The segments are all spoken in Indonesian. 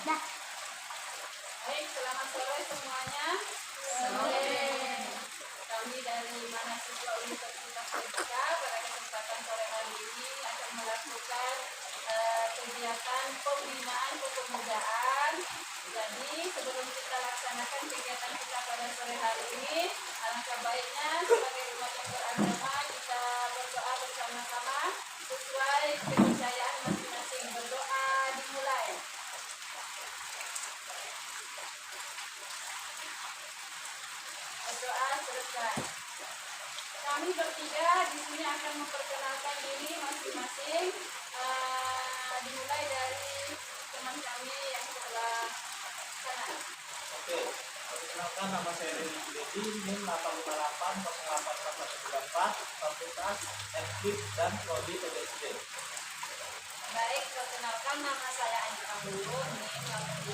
Dah. Baik, selamat sore semuanya. Sore. Kami dari mahasiswa Universitas Terbuka pada kesempatan sore hari ini akan melakukan kegiatan pembinaan kepemudaan. Jadi sebelum kita laksanakan kegiatan kita pada sore hari ini, alangkah baiknya sebagai umat yang beragama kita berdoa bersama-sama sesuai kepercayaan masing-masing. Berdoa dimulai. Berdoa selesai. Kami bertiga di sini akan memperkenalkan diri masing-masing. Dimulai dari teman kami yang sebelah kanan. Oke, perkenalkan nama saya Reni Dedi, NIM 8580814, Fakultas Ekib dan Prodi PDSD. Baik, perkenalkan nama saya Anjika Bulu, NIM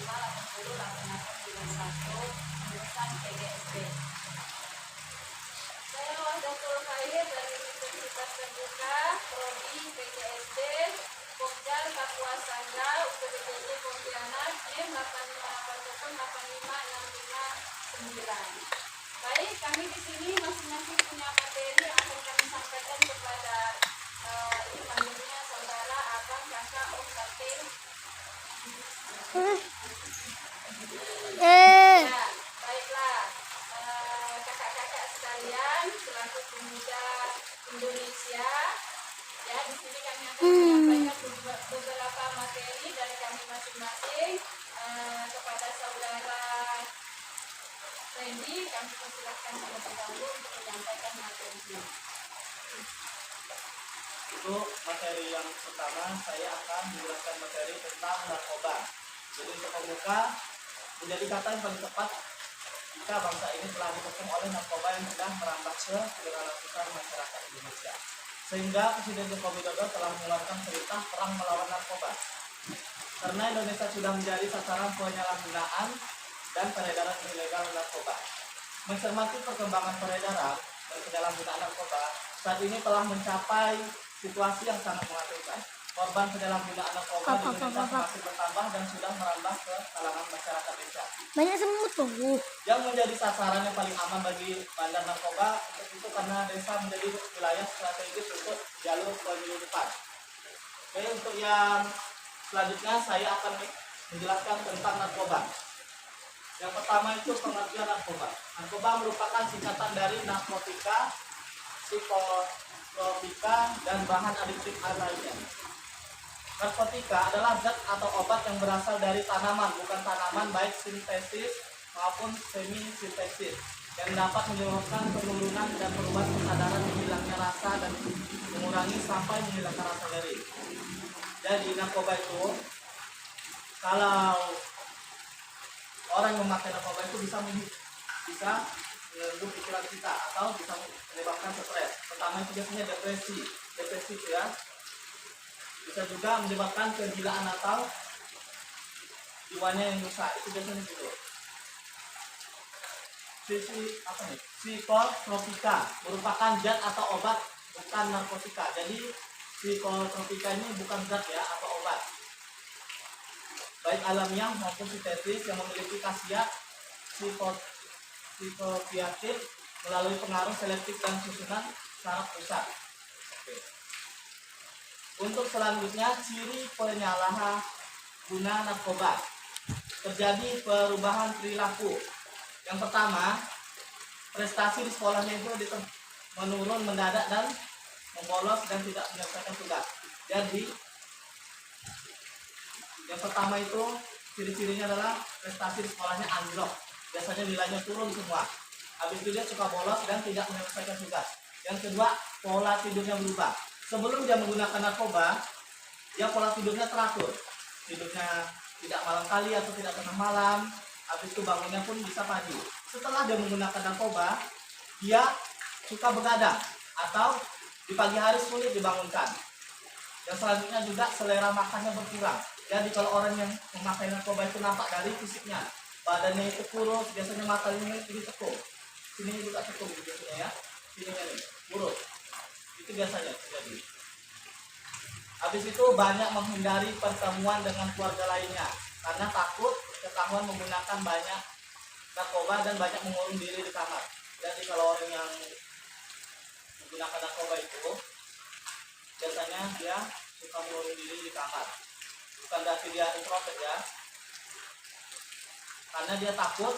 85808891, jurusan PGSD. Saya Wahdatul Khair dari Universitas Terbuka, Prodi PGSD, Pokjar Papua Sangga, UPDJJ Pontianak, NIM 858085659. Baik, kami di sini masing-masing punya materi yang akan kami sampaikan kepada ini panggilnya saudara, abang, kakak, om, tante. Ya, baiklah, kakak-kakak sekalian, selaku pemuda Indonesia, ya di sini kami akan menyampaikan beberapa materi dari kami masing-masing kepada saudara Randy. Kami persilahkan terlebih dahulu untuk menyampaikan materinya. Untuk materi yang pertama, saya akan menjelaskan materi tentang narkoba. Jadi untuk pembuka, menjadi kata yang paling tepat jika bangsa ini telah dikepung oleh narkoba yang sudah merambah ke segala lapisan masyarakat Indonesia. Sehingga Presiden Joko Widodo telah mengeluarkan perintah perang melawan narkoba. Karena Indonesia sudah menjadi sasaran penyalahgunaan dan peredaran ilegal narkoba. Mencermati perkembangan peredaran dan penyalahgunaan narkoba, saat ini telah mencapai situasi yang sangat mengkhawatirkan. Korban penyalahgunaan narkoba di Indonesia semakin bertambah dan sudah merambah ke kalangan masyarakat desa. Banyak semut tuh. Yang menjadi sasaran yang paling aman bagi bandar narkoba untuk itu karena desa menjadi wilayah strategis untuk jalur penyelundupan. Oke, untuk yang selanjutnya saya akan menjelaskan tentang narkoba. Yang pertama itu pengertian narkoba. Narkoba merupakan singkatan dari narkotika, psikotropika, dan bahan adiktif lainnya. Narkotika adalah zat atau obat yang berasal dari tanaman, bukan tanaman baik sintesis maupun semi sintesis, yang dapat menyebabkan penurunan dan perubahan kesadaran, menghilangnya rasa dan mengurangi sampai menghilangkan rasa nyeri. Jadi narkoba itu, kalau orang yang memakai narkoba itu bisa mengganggu pikiran kita atau bisa menyebabkan stres. Pertama itu biasanya depresi itu ya. Bisa juga menyebabkan kegilaan atau jiwanya yang rusak, itu biasanya gitu. Psikotropika merupakan zat atau obat, bukan narkotika. Jadi psikotropika ini bukan zat ya atau obat, baik alamiah maupun sintetis, yang memiliki khasiat psikokiatif melalui pengaruh selektif dan susunan saraf pusat. Untuk selanjutnya, ciri penyalahguna narkoba. Terjadi perubahan perilaku. Yang pertama, prestasi di sekolahnya itu menurun mendadak dan membolos dan tidak menyelesaikan tugas. Jadi yang pertama itu ciri-cirinya adalah prestasi di sekolahnya anjlok. Biasanya nilainya turun semua. Habis itu dia suka bolos dan tidak menyelesaikan tugas. Yang kedua, pola tidurnya berubah. Sebelum dia menggunakan narkoba, dia pola tidurnya teratur. Tidurnya tidak malam kali atau tidak tengah malam. Habis itu bangunnya pun bisa pagi. Setelah dia menggunakan narkoba, dia suka begadang atau di pagi hari sulit dibangunkan. Dan selanjutnya juga selera makannya berkurang. Jadi kalau orang yang memakai narkoba itu nampak dari fisiknya, badannya itu kurus, biasanya matanya ini tekuk, sini juga tekuk biasanya ya, sininya nih kurus. Itu biasanya terjadi. Habis itu banyak menghindari pertemuan dengan keluarga lainnya. karena takut ketahuan menggunakan banyak narkoba dan banyak mengurung diri di kamar. Jadi kalau orang yang menggunakan narkoba itu biasanya dia suka mengurung diri di kamar. Bukan berarti dia introvert ya, karena dia takut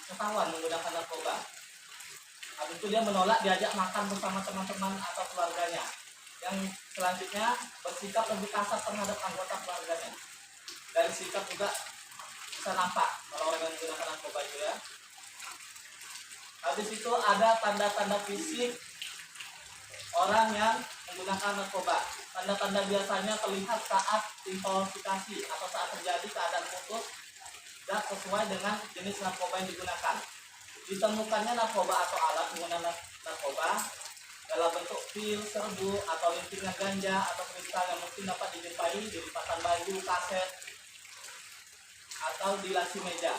ketahuan menggunakan narkoba. Habis itu dia menolak diajak makan bersama teman-teman atau keluarganya. Yang selanjutnya bersikap lebih kasar terhadap anggota keluarganya. Dari sikap juga bisa nampak kalau orang yang menggunakan narkoba itu ya. Habis itu ada tanda-tanda fisik orang yang menggunakan narkoba. Tanda-tanda biasanya terlihat saat intoxikasi atau saat terjadi keadaan putus dan sesuai dengan jenis narkoba yang digunakan. Ditemukannya narkoba atau alat menggunakan narkoba dalam bentuk pil, serbu, atau lintingan ganja atau kristal yang mungkin dapat dijumpai di lipatan baju, kaset, atau di laci meja.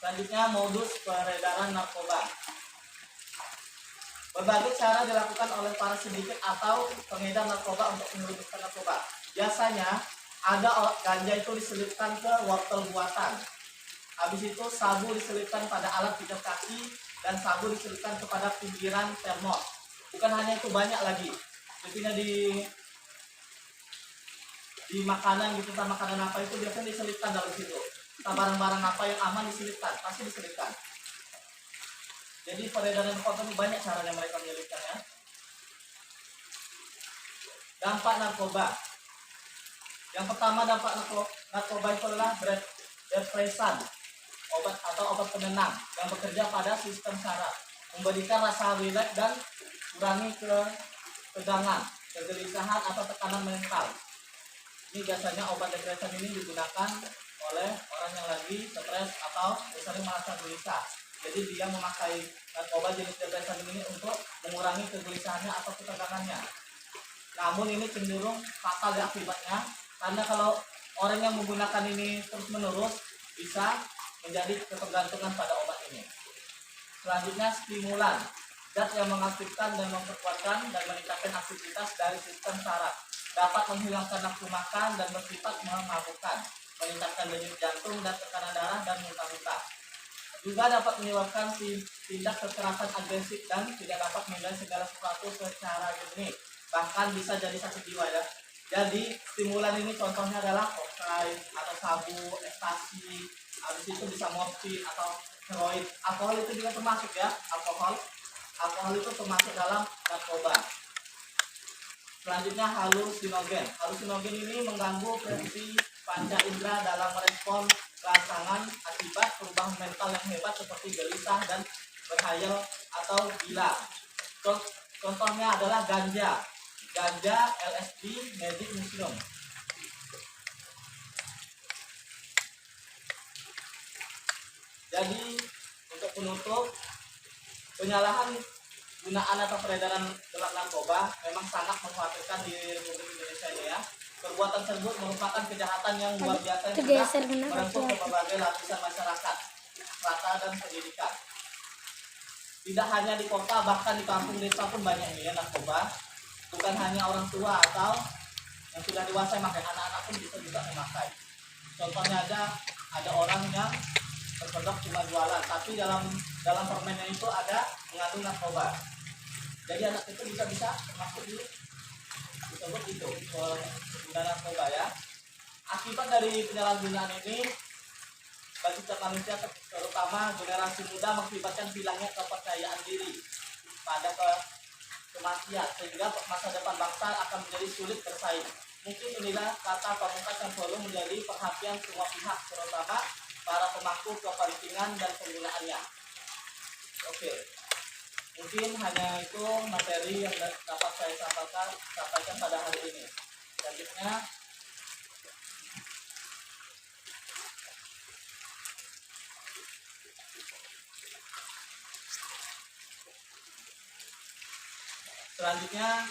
Selanjutnya modus peredaran narkoba. Berbagai cara dilakukan oleh para sindiket atau pengedar narkoba untuk menyelundupkan narkoba. Biasanya ada ganja itu diselipkan ke wortel buatan. Habis itu sabu diselipkan pada alat pijat kaki dan sabu diselipkan kepada pinggiran termos. Bukan hanya itu, banyak lagi. Biasanya di makanan gitu, entah makanan apa itu biasanya diselipkan dalam situ. Entah barang-barang apa yang aman diselipkan, pasti diselipkan. Jadi peredaran narkoba itu banyak caranya mereka menyelipkannya. Dampak narkoba. Yang pertama dampak narkoba itu adalah depresan, obat atau obat penenang yang bekerja pada sistem saraf, memberikan rasa rileks dan kurangi ketegangan, kegelisahan atau tekanan mental. Ini biasanya obat depresan ini digunakan oleh orang yang lagi stres atau sering merasa gelisah. Jadi dia memakai narkoba jenis depresan ini untuk mengurangi kegelisahannya atau ketegangannya. Namun ini cenderung fatal ya akibatnya, karena kalau orang yang menggunakan ini terus menerus bisa menjadi ketergantungan pada obat ini. Selanjutnya stimulan, zat yang mengaktifkan dan memperkuatkan dan meningkatkan aktivitas dari sistem saraf, dapat menghilangkan nafsu makan dan bersifat memabukkan, meningkatkan denyut jantung dan tekanan darah dan muntah-muntah. Juga dapat menyebabkan tindak kekerasan agresif dan tidak dapat menilai segala sesuatu secara jernih, bahkan bisa jadi sakit jiwa ya. Jadi stimulan ini contohnya adalah kokain atau sabu, ekstasi, habis itu bisa morfin atau heroin. Alkohol itu juga termasuk ya, alkohol itu termasuk dalam narkoba. Selanjutnya halusinogen. Halusinogen ini mengganggu fungsi panca indera dalam merespon rangsangan akibat perubahan mental yang hebat seperti gelisah dan berhayal atau gila. Contohnya adalah ganja, LSD, Magic Mushroom. Jadi untuk penutup, penyalahan gunaan atau peredaran gelap narkoba memang sangat mengkhawatirkan di Republik Indonesia ini ya. Perbuatan tersebut merupakan kejahatan yang luar biasa yang sudah merengkuh ke berbagai lapisan masyarakat, strata dan pendidikan. Tidak hanya di kota, bahkan di kampung desa pun banyak ini ya narkoba. Bukan hanya orang tua atau yang sudah dewasa yang memakai, anak-anak pun bisa juga memakai. Contohnya ada orang yang berkedok cuma jualan, tapi dalam permennya itu ada mengandung narkoba. Jadi anak itu bisa termasuk disebut itu pengguna narkoba ya. Akibat dari penyalahgunaan ini bagi setiap manusia, terutama generasi muda, mengakibatkan hilangnya kepercayaan diri pada kematian, sehingga masa depan bangsa akan menjadi sulit bersaing. Mungkin inilah kata pamungkas yang perlu menjadi perhatian semua pihak, terutama para pemangku kepentingan dan penggunaannya. Oke, mungkin hanya itu materi yang dapat saya sampaikan pada hari ini. Selanjutnya